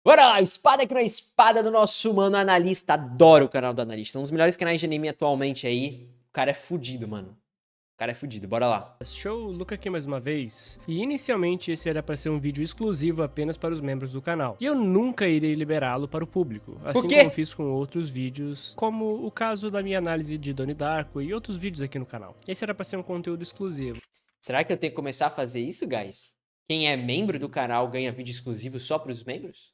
Bora lá, espada aqui na espada do nosso mano analista. Adoro o canal do analista. Um dos melhores canais de anime atualmente aí. O cara é fudido, mano. O cara é fudido, bora lá. Show, Luca aqui mais uma vez. E inicialmente esse era para ser um vídeo exclusivo apenas para os membros do canal. E eu nunca irei liberá-lo para o público, assim como fiz com outros vídeos, como o caso da minha análise de Donnie Darko e outros vídeos aqui no canal. Esse era para ser um conteúdo exclusivo. Será que eu tenho que começar a fazer isso, guys? Quem é membro do canal ganha vídeo exclusivo só para os membros?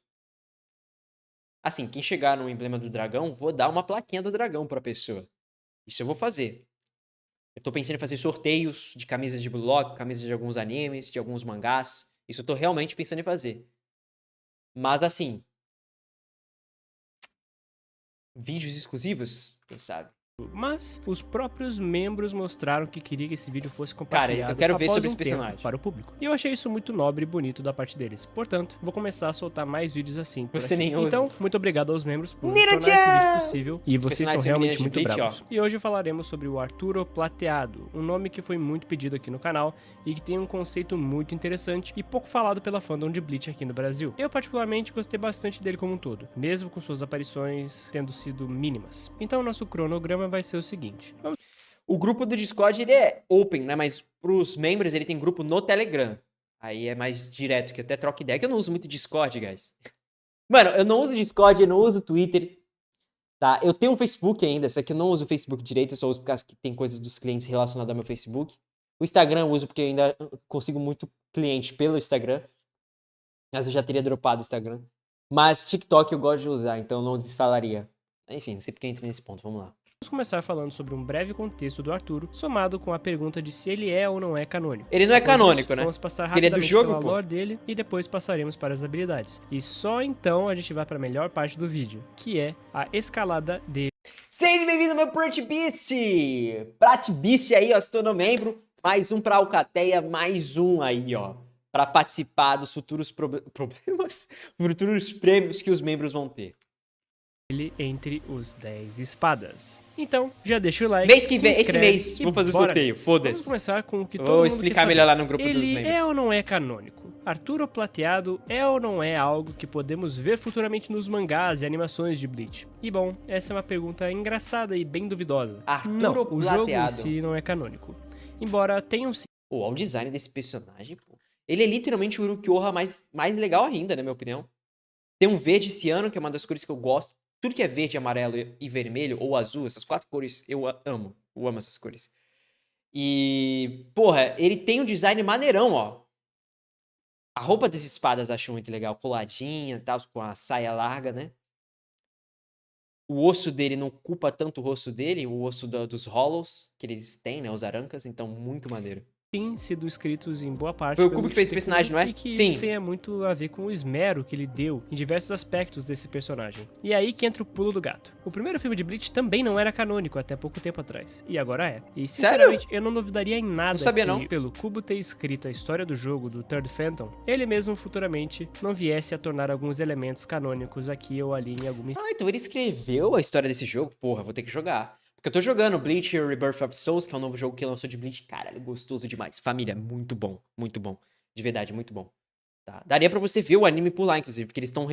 Assim, quem chegar no emblema do dragão, vou dar uma plaquinha do dragão pra pessoa. Isso eu vou fazer. Eu tô pensando em fazer sorteios de camisas de Bullock, camisas de alguns animes, de alguns mangás. Isso eu tô realmente pensando em fazer. Mas assim... vídeos exclusivos? Quem sabe? Mas os próprios membros mostraram que queria que esse vídeo fosse compartilhado. Cara, eu quero ver sobre esse esse personagem para o público. E eu achei isso muito nobre e bonito da parte deles. Portanto, vou começar a soltar mais vídeos assim. Você nem usa. Então, muito obrigado aos membros por tornar esse vídeo possível. E vocês são realmente muito bravos. E hoje falaremos sobre o Arturo Plateado, um nome que foi muito pedido aqui no canal e que tem um conceito muito interessante e pouco falado pela fandom de Bleach aqui no Brasil. Eu particularmente gostei bastante dele como um todo, mesmo com suas aparições tendo sido mínimas. Então, nosso cronograma vai ser o seguinte. O grupo do Discord, ele é open, né? Mas pros membros, ele tem grupo no Telegram. Aí é mais direto, que eu até troco ideia. Que eu não uso muito Discord, guys. Mano, eu não uso Discord, eu não uso Twitter. Tá? Eu tenho um Facebook ainda, só que eu não uso o Facebook direito. Eu só uso porque tem coisas dos clientes relacionadas ao meu Facebook. O Instagram eu uso porque eu ainda consigo muito cliente pelo Instagram. Mas eu já teria dropado o Instagram. Mas TikTok eu gosto de usar, então eu não desinstalaria. Enfim, não sei porque eu entrei nesse ponto, vamos lá. Vamos começar falando sobre um breve contexto do Arturo, somado com a pergunta de se ele é ou não é canônico. Ele não é canônico, né? Vamos passar Porque ele é do rapidamente jogo, pela pô. lore dele e depois passaremos para as habilidades. E só então a gente vai para a melhor parte do vídeo, que é a escalada dele. Seja bem-vindo, meu Prat Beast! Prat Beast aí, ó, se tornou membro. Mais um pra Alcateia, mais um aí, ó. Pra participar dos futuros problemas, futuros prêmios que os membros vão ter. Ele entre os 10 espadas. Então, já deixa o like, Mês que vem, esse mês, vou fazer o sorteio, foda-se. Vamos começar com o que todo Vou mundo explicar quer melhor saber. lá no grupo dos membros. Ele é ou não é canônico? Arturo Plateado é ou não é algo que podemos ver futuramente nos mangás e animações de Bleach? E bom, essa é uma pergunta engraçada e bem duvidosa. Arturo não, o jogo em Plateado. si não é canônico. Embora tenham sim. Pô, o design desse personagem, pô. Ele é literalmente o Urukyuha mais legal ainda, na minha opinião. Tem um verde ciano, que é uma das cores que eu gosto. Tudo que é verde, amarelo e vermelho, ou azul, essas 4 cores, eu amo. Eu amo essas cores. E, porra, ele tem um design maneirão, ó. A roupa das espadas acho muito legal. Coladinha e tal, com a saia larga, né? O osso dele não culpa tanto o rosto dele, o osso dos Hollows, que eles têm, né? Os Arancas, então muito maneiro. Sim, sido escritos em boa parte Foi o pelo Kubo que fez esse personagem, não é? E que Sim. isso tenha muito a ver com o esmero que ele deu em diversos aspectos desse personagem. E é aí que entra o pulo do gato. O primeiro filme de Bleach também não era canônico até pouco tempo atrás. E agora é. E sinceramente, eu não duvidaria em nada que, pelo Kubo ter escrito a história do jogo do Third Phantom, ele mesmo futuramente não viesse a tornar alguns elementos canônicos aqui ou ali em alguma... Ah, então ele escreveu a história desse jogo? Porra, vou ter que jogar. Porque eu tô jogando Bleach Rebirth of Souls, que é um novo jogo que lançou de Bleach. Caralho, gostoso demais. Família, muito bom. Muito bom. De verdade, muito bom. Tá. Daria pra você ver o anime por lá, inclusive. Porque eles estão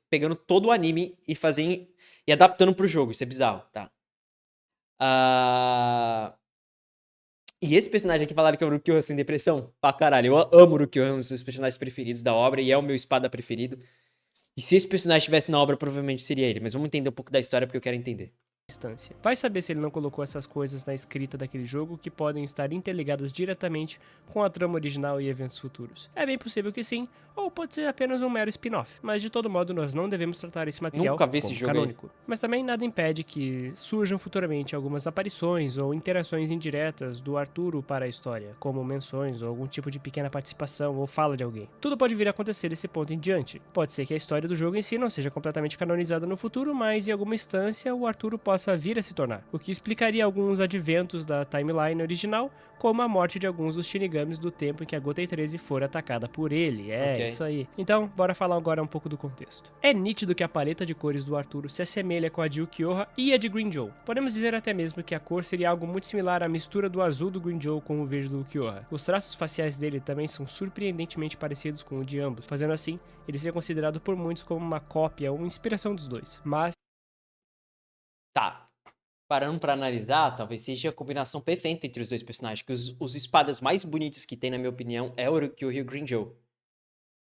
pegando todo o anime e fazendo... e adaptando pro jogo. Isso é bizarro, tá? E esse personagem aqui falaram que é o Urukyuha sem depressão? Pra caralho. Eu amo o Urukyuha, um dos meus personagens preferidos da obra. E é o meu espada preferido. E se esse personagem estivesse na obra, provavelmente seria ele. Mas vamos entender um pouco da história, porque eu quero entender. Vai saber se ele não colocou essas coisas na escrita daquele jogo que podem estar interligadas diretamente com a trama original e eventos futuros. É bem possível que sim, ou pode ser apenas um mero spin-off, mas de todo modo nós não devemos tratar esse material como canônico. Mas também nada impede que surjam futuramente algumas aparições ou interações indiretas do Arturo para a história, como menções ou algum tipo de pequena participação ou fala de alguém. Tudo pode vir a acontecer desse ponto em diante. Pode ser que a história do jogo em si não seja completamente canonizada no futuro, mas em alguma instância o Arturo possa possa vir a se tornar, o que explicaria alguns adventos da timeline original, como a morte de alguns dos Shinigamis do tempo em que a Gotei 13 for atacada por ele. Isso aí. Então, bora falar agora um pouco do contexto. É nítido que a paleta de cores do Arturo se assemelha com a de Ulquiorra e a de Grimmjow. Podemos dizer até mesmo que a cor seria algo muito similar à mistura do azul do Grimmjow com o verde do Ulquiorra. Os traços faciais dele também são surpreendentemente parecidos com o de ambos, fazendo assim ele ser considerado por muitos como uma cópia ou inspiração dos dois. Mas Tá. Parando pra analisar, talvez seja a combinação perfeita entre os dois personagens. Que os espadas mais bonitos que tem, na minha opinião, é o Urukyuha e o Grimmjow.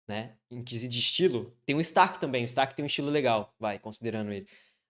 Né? Em quesito de estilo, tem o Stark também. O Stark tem um estilo legal, vai, considerando ele.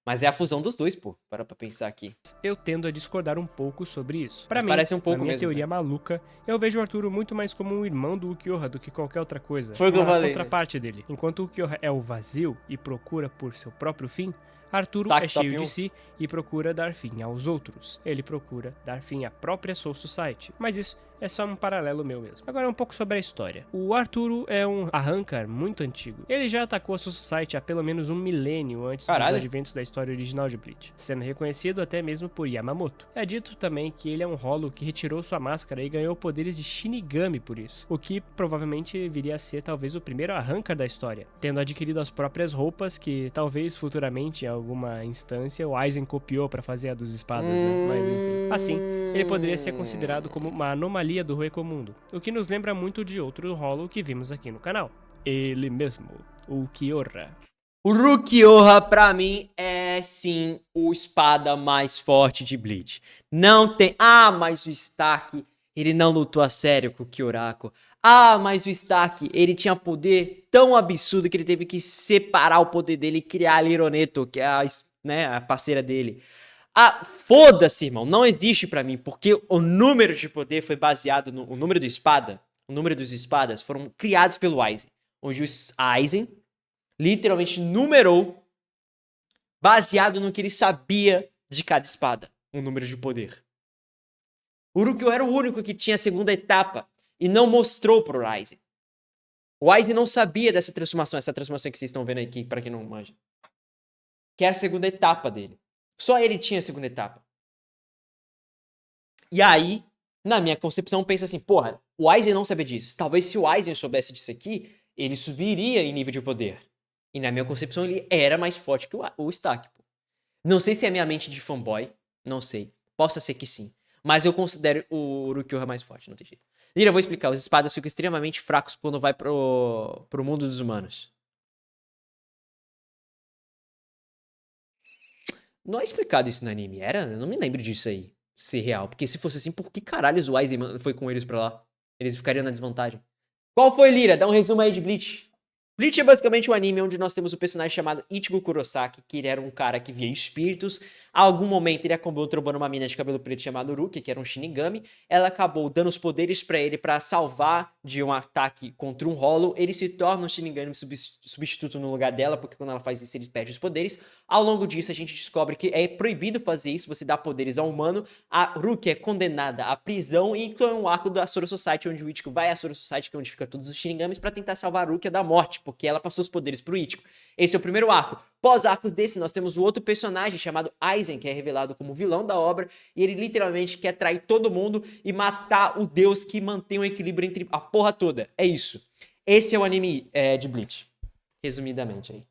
Mas é a fusão dos dois, pô. Para pra pensar aqui. eu tendo a discordar um pouco sobre isso. Pra mim, parece um pouco na minha mesmo, teoria né? maluca, eu vejo o Arturo muito mais como um irmão do Ulquiorra do que qualquer outra coisa. Foi o que eu Uma falei, né? contraparte dele. Enquanto o Ulquiorra é o vazio e procura por seu próprio fim, Arturo Stark é cheio top de 1. si e procura dar fim aos outros. Ele procura dar fim à própria Soul Society. Mas isso é só um paralelo meu mesmo. Agora um pouco sobre a história. O Arturo é um Arrancar muito antigo. Ele já atacou a Soul Society há pelo menos um milênio antes dos adventos da história original de Bleach, sendo reconhecido até mesmo por Yamamoto. É dito também que ele é um Hollow que retirou sua máscara e ganhou poderes de Shinigami por isso, o que provavelmente viria a ser talvez o primeiro Arrancar da história, tendo adquirido as próprias roupas que talvez futuramente em alguma instância o Aizen copiou para fazer a dos espadas, né? Mas enfim. Assim, ele poderia ser considerado como uma anomalia do Recomundo, o que nos lembra muito de outro Hollow que vimos aqui no canal. Ele mesmo, o Ulquiorra. O Ulquiorra, pra mim, é sim o espada mais forte de Bleach. Não tem... Ah, mas o Stark, ele não lutou a sério com o Kyorako. Ah, mas o Stark, ele tinha poder tão absurdo que ele teve que separar o poder dele e criar a Lironeto, que é a parceira dele. Ah, foda-se, irmão. Não existe pra mim, porque o número de poder foi baseado no... O número dos espadas foram criados pelo Aizen. Onde o Aizen literalmente numerou baseado no que ele sabia de cada espada. Um número de poder. O Ulquiorra era o único que tinha a segunda etapa e não mostrou pro Aizen. O Aizen não sabia dessa transformação, essa transformação que vocês estão vendo aqui, pra quem não manja. Que é a segunda etapa dele. Só ele tinha a segunda etapa. E aí, na minha concepção, pensa assim, porra, o Aizen não sabia disso. Talvez se o Aizen soubesse disso aqui, ele subiria em nível de poder. E na minha concepção, ele era mais forte que o Stark, pô. Não sei se é minha mente de fanboy, não sei. Possa ser que sim. Mas eu considero o Ulquiorra mais forte, não tem jeito. Lira, eu vou explicar. Os espadas ficam extremamente fracos quando vai pro mundo dos humanos. Não é explicado isso no anime, era? Eu não me lembro disso aí, ser real. Porque se fosse assim, por que caralho o Aizen foi com eles pra lá? Eles ficariam na desvantagem. Qual foi, Lira? Dá um resumo aí de Bleach. Bleach é basicamente um anime onde nós temos um personagem chamado Ichigo Kurosaki, que ele era um cara que via espíritos. A algum momento ele acabou trombando uma mina de cabelo preto chamada Uruki, que era um Shinigami. Ela acabou dando os poderes pra ele pra salvar de um ataque contra um Hollow. Ele se torna um Shinigami substituto no lugar dela, porque quando ela faz isso ele perde os poderes. Ao longo disso a gente descobre que é proibido fazer isso, você dá poderes ao humano. A Uruki é condenada à prisão e então é um arco da Soro Society, onde o Ichigo vai à Soro Society, que é onde fica todos os Shinigamis, pra tentar salvar a Uruki da morte, porque ela passou os poderes pro Ichigo. Esse é o primeiro arco. Pós-arcos desse, nós temos o outro personagem chamado Aizen, que é revelado como vilão da obra, e ele literalmente quer trair todo mundo e matar o deus que mantém o equilíbrio entre a porra toda. É isso. Esse é o anime de Bleach. Resumidamente aí.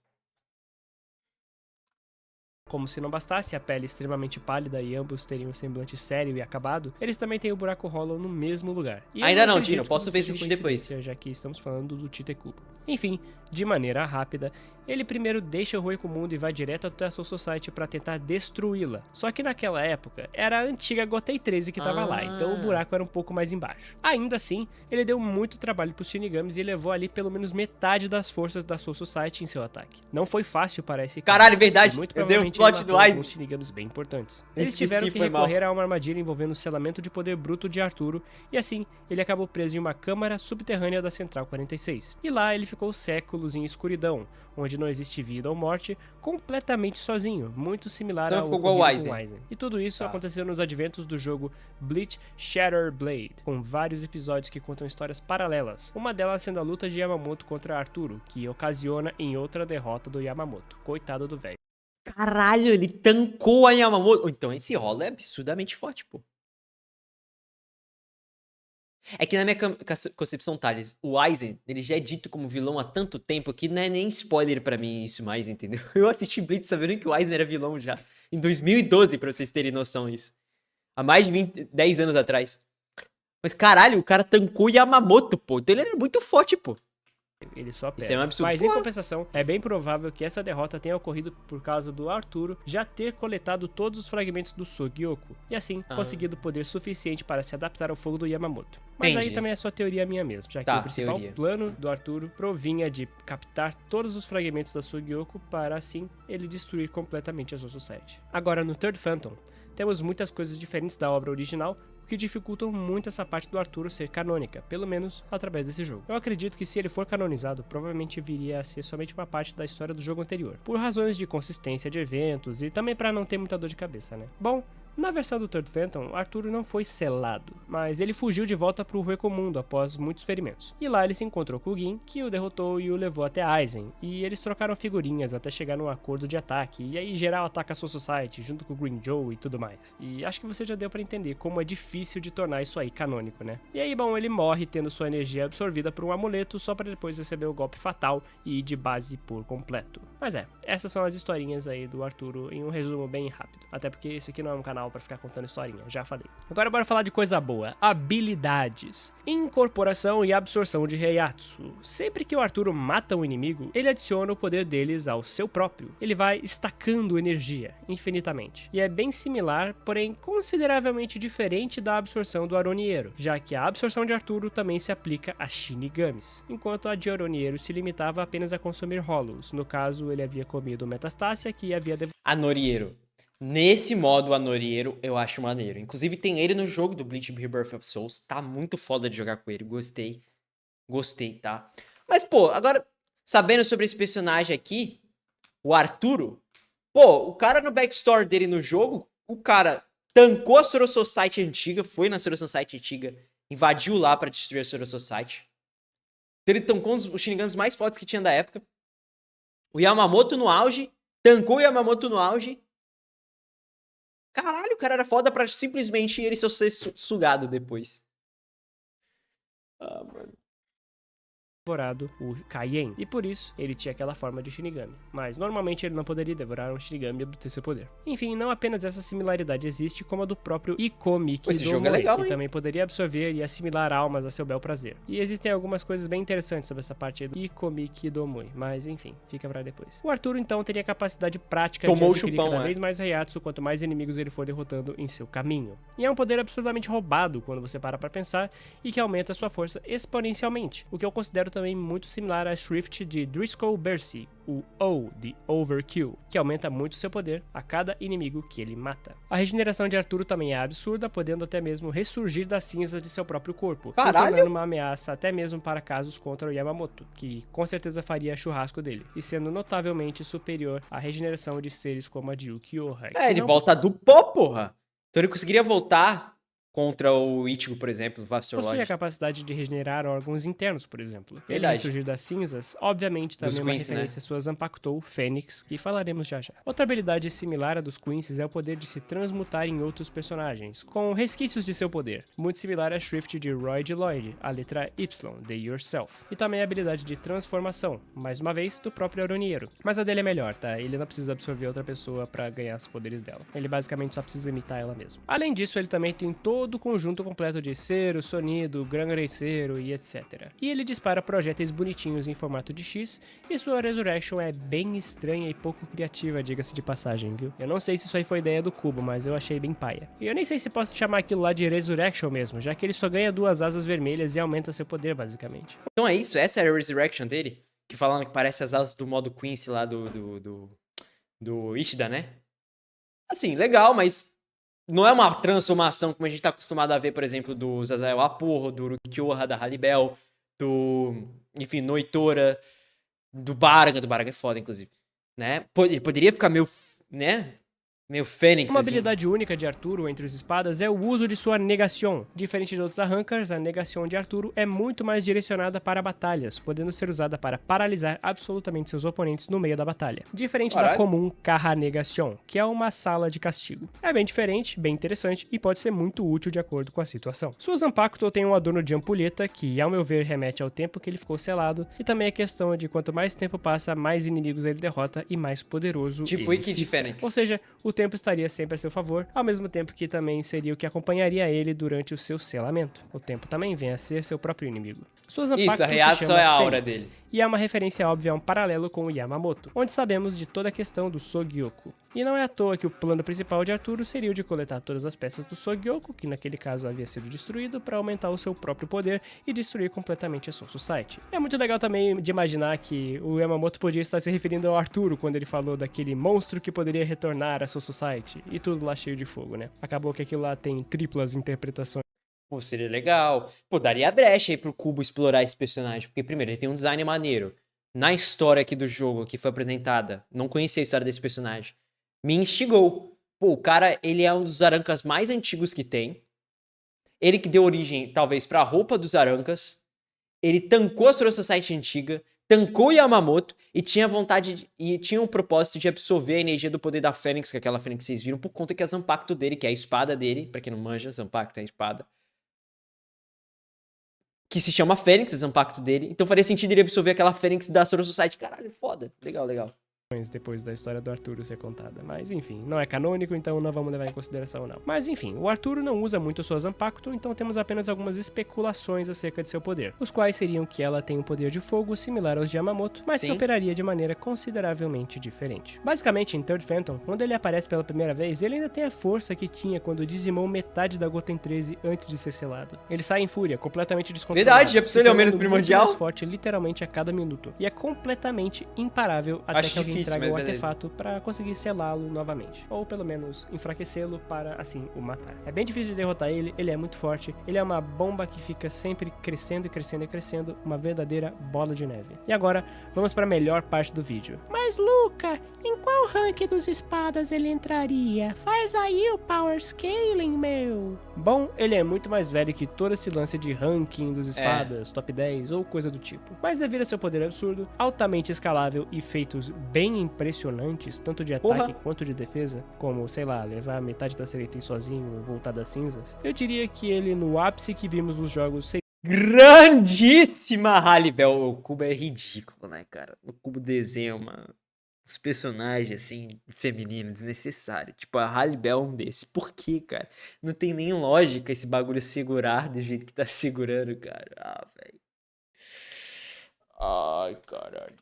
Como se não bastasse a pele extremamente pálida e ambos teriam um semblante sério e acabado, eles também têm o buraco Hollow no mesmo lugar. E ainda não, acredito Dino, posso que ver seja esse vídeo depois. coincidência, já que estamos falando do Tite Kubo. Enfim, de maneira rápida, ele primeiro deixa o Recomundo e vai direto até a Soul Society para tentar destruí-la. Só que naquela época, era a antiga Gotei 13 que tava lá, então o buraco era um pouco mais embaixo. Ainda assim, ele deu muito trabalho pros Shinigamis e levou ali pelo menos metade das forças da Soul Society em seu ataque. Não foi fácil para esse cara. Caralho, verdade, E muito eu dei um provavelmente plot ele do matou Aizen. alguns Shinigamis bem importantes. Eu Eles tiveram esqueci, que foi mal. recorrer a uma armadilha envolvendo o selamento de poder bruto de Arturo, e assim, ele acabou preso em uma câmara subterrânea da Central 46. E lá ele ficou séculos em escuridão, onde não existe vida ou morte, completamente sozinho, muito similar Então ao ficou igual o ocorrido com Aizen. E tudo isso Tá. aconteceu nos adventos do jogo Bleach Shattered Blade, com vários episódios que contam histórias paralelas, uma delas sendo a luta de Yamamoto contra Arturo, que ocasiona em outra derrota do Yamamoto. Coitado do velho. Caralho, ele tancou a Yamamoto. Então esse rolo é absurdamente forte, pô. É que na minha concepção, Thales, o Aizen, ele já é dito como vilão há tanto tempo que não é nem spoiler pra mim isso mais, entendeu? Eu assisti Bleach sabendo que o Aizen era vilão já. Em 2012, pra vocês terem noção disso. Há mais de 10 anos atrás. Mas caralho, o cara tancou Yamamoto, pô. Então ele era muito forte, pô. Ele só perde. Isso é um absurdo. Mas em compensação, é bem provável que essa derrota tenha ocorrido por causa do Arturo já ter coletado todos os fragmentos do Sugioku e assim conseguido poder suficiente para se adaptar ao fogo do Yamamoto. Mas aí também é só teoria minha mesmo, já que o principal plano do Arturo provinha de captar todos os fragmentos da Sugioku para assim ele destruir completamente a Soul Society. Agora no Third Phantom, temos muitas coisas diferentes da obra original, o que dificultam muito essa parte do Arturo ser canônica, pelo menos através desse jogo. Eu acredito que se ele for canonizado, provavelmente viria a ser somente uma parte da história do jogo anterior, por razões de consistência de eventos e também para não ter muita dor de cabeça, né? Bom, na versão do Third Phantom, Arturo não foi selado, mas ele fugiu de volta para o Recomundo após muitos ferimentos. E lá ele se encontrou com o Gin, que o derrotou e o levou até Aizen, e eles trocaram figurinhas até chegar num acordo de ataque, e aí geral ataca a Soul Society junto com o Green Joe e tudo mais. E acho que você já deu para entender como é difícil de tornar isso aí canônico, né? E aí, bom, ele morre tendo sua energia absorvida por um amuleto só para depois receber o golpe fatal e ir de base por completo. Mas essas são as historinhas aí do Arturo em um resumo bem rápido, até porque esse aqui não é um canal pra ficar contando historinha, já falei. Agora bora falar de coisa boa, habilidades. Incorporação e absorção de Reiatsu. Sempre que o Arturo mata um inimigo, ele adiciona o poder deles ao seu próprio. Ele vai estacando energia, infinitamente. E é bem similar, porém consideravelmente diferente da absorção do Aronieiro, já que a absorção de Arturo também se aplica a Shinigamis, enquanto a de Aronieiro se limitava apenas a consumir Hollows. No caso, ele havia comido Metastácia, que havia Anorieiro. Nesse modo, Anorieiro, eu acho maneiro. Inclusive, tem ele no jogo do Bleach Rebirth of Souls. Tá muito foda de jogar com ele. Gostei. Gostei, tá? Mas, pô, agora, sabendo sobre esse personagem aqui, o Arturo, pô, o cara no backstory dele no jogo, o cara tancou a Soro Society antiga, foi na Soro Society antiga, invadiu lá pra destruir a Soro Society. Então, ele tancou os Shinigamis mais fortes que tinha da época. O Yamamoto no auge, tancou o Yamamoto no auge. Caralho, o cara era foda pra simplesmente ele só ser sugado depois. Ah, mano. devorado o Kaien, e por isso ele tinha aquela forma de Shinigami, mas normalmente ele não poderia devorar um Shinigami e obter seu poder. Enfim, não apenas essa similaridade existe, como a do próprio Ikomi Kidomoi, que também poderia absorver e assimilar almas a seu bel prazer. E existem algumas coisas bem interessantes sobre essa parte do Ikomi Kidomoi, mas enfim, fica pra depois. O Arturo então teria capacidade prática de adquirir cada vez mais Reiatsu quanto mais inimigos ele for derrotando em seu caminho. E é um poder absurdamente roubado quando você para pra pensar e que aumenta sua força exponencialmente, o que eu considero também muito similar à Shrift de Driscoll Bercy, o O de Overkill, que aumenta muito seu poder a cada inimigo que ele mata. A regeneração de Arturo também é absurda, podendo até mesmo ressurgir das cinzas de seu próprio corpo, tornando uma ameaça até mesmo para casos contra o Yamamoto, que com certeza faria churrasco dele, e sendo notavelmente superior à regeneração de seres como a de Ukiyoha. Ele volta do pó, porra! Então ele conseguiria voltar contra o Ichigo, por exemplo, Vassal Lord. Possui a capacidade de regenerar órgãos internos, por exemplo. Ele ressurgir das cinzas, obviamente também uma referência às suas Zanpakutou Fênix, que falaremos já já. Outra habilidade similar à dos Quincy's é o poder de se transmutar em outros personagens, com resquícios de seu poder, muito similar à Shrift de Roy de Lloyd, a letra Y, de Yourself. E também a habilidade de transformação, mais uma vez, do próprio Aronieiro. Mas a dele é melhor, tá? Ele não precisa absorver outra pessoa pra ganhar os poderes dela. Ele basicamente só precisa imitar ela mesmo. Além disso, ele também tem todo o conjunto completo de Cero, Sonido, Gran Greicero e etc. E ele dispara projéteis bonitinhos em formato de X, e sua Resurrection é bem estranha e pouco criativa, diga-se de passagem, viu? Eu não sei se isso aí foi ideia do Cubo, mas eu achei bem paia. E eu nem sei se posso chamar aquilo lá de Resurrection mesmo, já que ele só ganha 2 asas vermelhas e aumenta seu poder, basicamente. Então é isso? Essa é a Resurrection dele? Que falando que parece as asas do modo Quincy lá do Ishida, né? Assim, legal, mas não é uma transformação como a gente tá acostumado a ver, por exemplo, do Zazael Aporro, do Urukyoha, da Halibel, enfim, Noitora, do Baraga é foda, inclusive, né? Ele poderia ficar meio, né? Meio Fênix, Uma assim. habilidade única de Arturo entre os espadas é o uso de sua negação. Diferente de outros arrancars, a negação de Arturo é muito mais direcionada para batalhas, podendo ser usada para paralisar absolutamente seus oponentes no meio da batalha. Diferente da Caralho. comum Carra Negação, que é uma sala de castigo. É bem diferente, bem interessante e pode ser muito útil de acordo com a situação. Sua Zanpakuto tem um adorno de ampulheta, que ao meu ver remete ao tempo que ele ficou selado, e também a questão de quanto mais tempo passa, mais inimigos ele derrota e mais poderoso Tipo ele Wiki de fica. Fênix. Ou seja, o tempo estaria sempre a seu favor, ao mesmo tempo que também seria o que acompanharia ele durante o seu selamento. O tempo também vem a ser seu próprio inimigo. Sua Zanpakuto Isso, a reação é a aura Fênix, dele. e é uma referência óbvia a um paralelo com o Yamamoto, onde sabemos de toda a questão do Sogyoku. E não é à toa que o plano principal de Arturo seria o de coletar todas as peças do Sogyoku, que naquele caso havia sido destruído, para aumentar o seu próprio poder e destruir completamente a Soul Society. É muito legal também de imaginar que o Yamamoto podia estar se referindo ao Arturo quando ele falou daquele monstro que poderia retornar à Soul Society, e tudo lá cheio de fogo, né? Acabou que aquilo lá tem triplas interpretações. Pô, seria legal. Pô, daria brecha aí pro Cubo explorar esse personagem. Porque, primeiro, ele tem um design maneiro. Na história aqui do jogo, que foi apresentada, não conhecia a história desse personagem. Me instigou. Pô, o cara, ele é um dos Arancas mais antigos que tem. Ele que deu origem, talvez, pra roupa dos Arancas. Ele tancou a Soul Society antiga, tancou Yamamoto e tinha vontade e tinha um propósito de absorver a energia do poder da Fênix, que é aquela Fênix que vocês viram, por conta que a Zanpakuto dele, que é a espada dele, pra quem não manja, Zanpakuto é a espada, que se chama Fênix, o impacto dele. Então faria sentido ele absorver aquela Fênix da Soul Society. Caralho, foda. Legal, legal. Depois da história do Arturo ser contada. Mas enfim, não é canônico, então não vamos levar em consideração não. Mas enfim, o Arturo não usa muito sua Zanpakuto, então temos apenas algumas especulações acerca de seu poder, os quais seriam que ela tem um poder de fogo similar aos de Yamamoto, mas Sim. que operaria de maneira consideravelmente diferente. Basicamente, em Third Phantom, quando ele aparece pela primeira vez, ele ainda tem a força que tinha quando dizimou metade da Goten 13 antes de ser selado. Ele sai em fúria, completamente descontrolado. Verdade, já pensou ele é o menos se tornando muito primordial? mais forte literalmente a cada minuto. E é completamente imparável até Acho que alguém difícil, traga mas o beleza. artefato para conseguir selá-lo novamente, ou pelo menos enfraquecê-lo para assim o matar. É bem difícil de derrotar ele, ele é muito forte, ele é uma bomba que fica sempre crescendo e crescendo e crescendo, uma verdadeira bola de neve. E agora, vamos para a melhor parte do vídeo. Mas Luca, em qual rank dos espadas ele entraria? Faz aí o power scaling, meu! Bom, ele é muito mais velho que todo esse lance de ranking dos espadas, top 10 ou coisa do tipo. Mas devido a seu poder absurdo, altamente escalável e feitos bem impressionantes, tanto de ataque quanto de defesa, como, sei lá, levar metade da Sereitei sozinho ou voltar das cinzas, eu diria que ele, no ápice que vimos nos jogos, seria Grandíssima Halibel. O Cubo é ridículo, né, cara? O Cubo desenha os personagens, assim, feminino, desnecessário. Tipo, a Halibel é um desse. Por quê, cara? Não tem nem lógica esse bagulho segurar do jeito que tá segurando, cara. Ah, velho. Ai, caralho.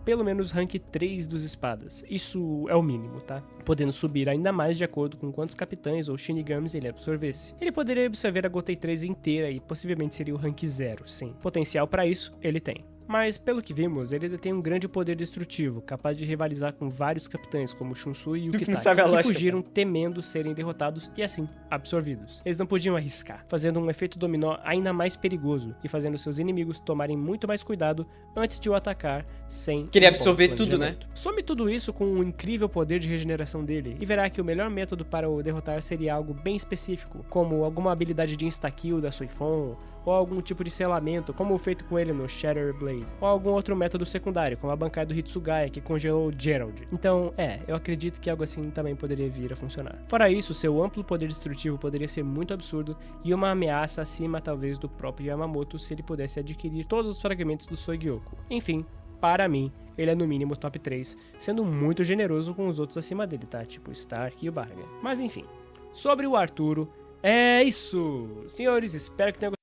pelo menos rank 3 dos espadas. Isso é o mínimo, tá? Podendo subir ainda mais de acordo com quantos capitães ou shinigamis ele absorvesse. Ele poderia absorver a Gotei 3 inteira e possivelmente seria o rank 0, sim. Potencial para isso, ele tem. Mas, pelo que vimos, ele detém um grande poder destrutivo, capaz de rivalizar com vários capitães, como Shunsui e Tu que não Ukitake, sabe a que lógica, fugiram temendo serem derrotados e, assim, absorvidos. Eles não podiam arriscar, fazendo um efeito dominó ainda mais perigoso e fazendo seus inimigos tomarem muito mais cuidado antes de o atacar sem... Queria um bom absorver tudo, né? planejamento. Some tudo isso com um incrível poder de regeneração dele e verá que o melhor método para o derrotar seria algo bem específico, como alguma habilidade de insta-kill da Suifon, ou algum tipo de selamento, como o feito com ele no Shatter Blade, ou algum outro método secundário, como a bancada do Hitsugaya, que congelou Gerald. Então, eu acredito que algo assim também poderia vir a funcionar. Fora isso, seu amplo poder destrutivo poderia ser muito absurdo e uma ameaça acima talvez do próprio Yamamoto se ele pudesse adquirir todos os fragmentos do Sogyoku. Enfim, para mim, ele é no mínimo top 3, sendo muito generoso com os outros acima dele, tá? Tipo o Stark e o Barga. Mas enfim, sobre o Arturo, é isso! Senhores, espero que tenham gostado.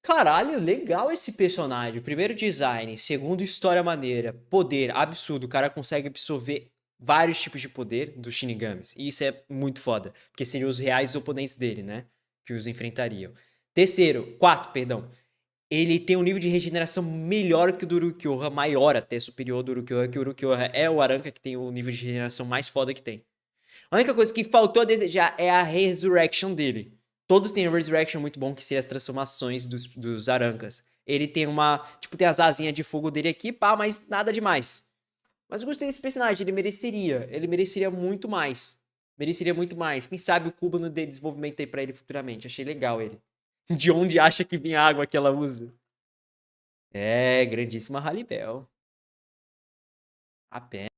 Caralho, legal esse personagem. Primeiro design, segundo história maneira, poder absurdo. O cara consegue absorver vários tipos de poder dos Shinigamis. E isso é muito foda, porque seriam os reais oponentes dele, né? Que os enfrentariam. Quarto, perdão. Ele tem um nível de regeneração melhor que o do Urukyoha, maior até, superior do Urukyoha, que o Urukyoha é o Aranka que tem o nível de regeneração mais foda que tem. A única coisa que faltou a desejar é a Resurrection dele. Todos têm a Resurrection muito bom, que seria as transformações dos Arancas. Ele tem tem as asinhas de fogo dele aqui, pá, mas nada demais. Mas eu gostei desse personagem, ele mereceria muito mais. Mereceria muito mais. Quem sabe o Cubo não dê desenvolvimento aí pra ele futuramente. Achei legal ele. De onde acha que vem a água que ela usa? É, grandíssima Halibel. A pena.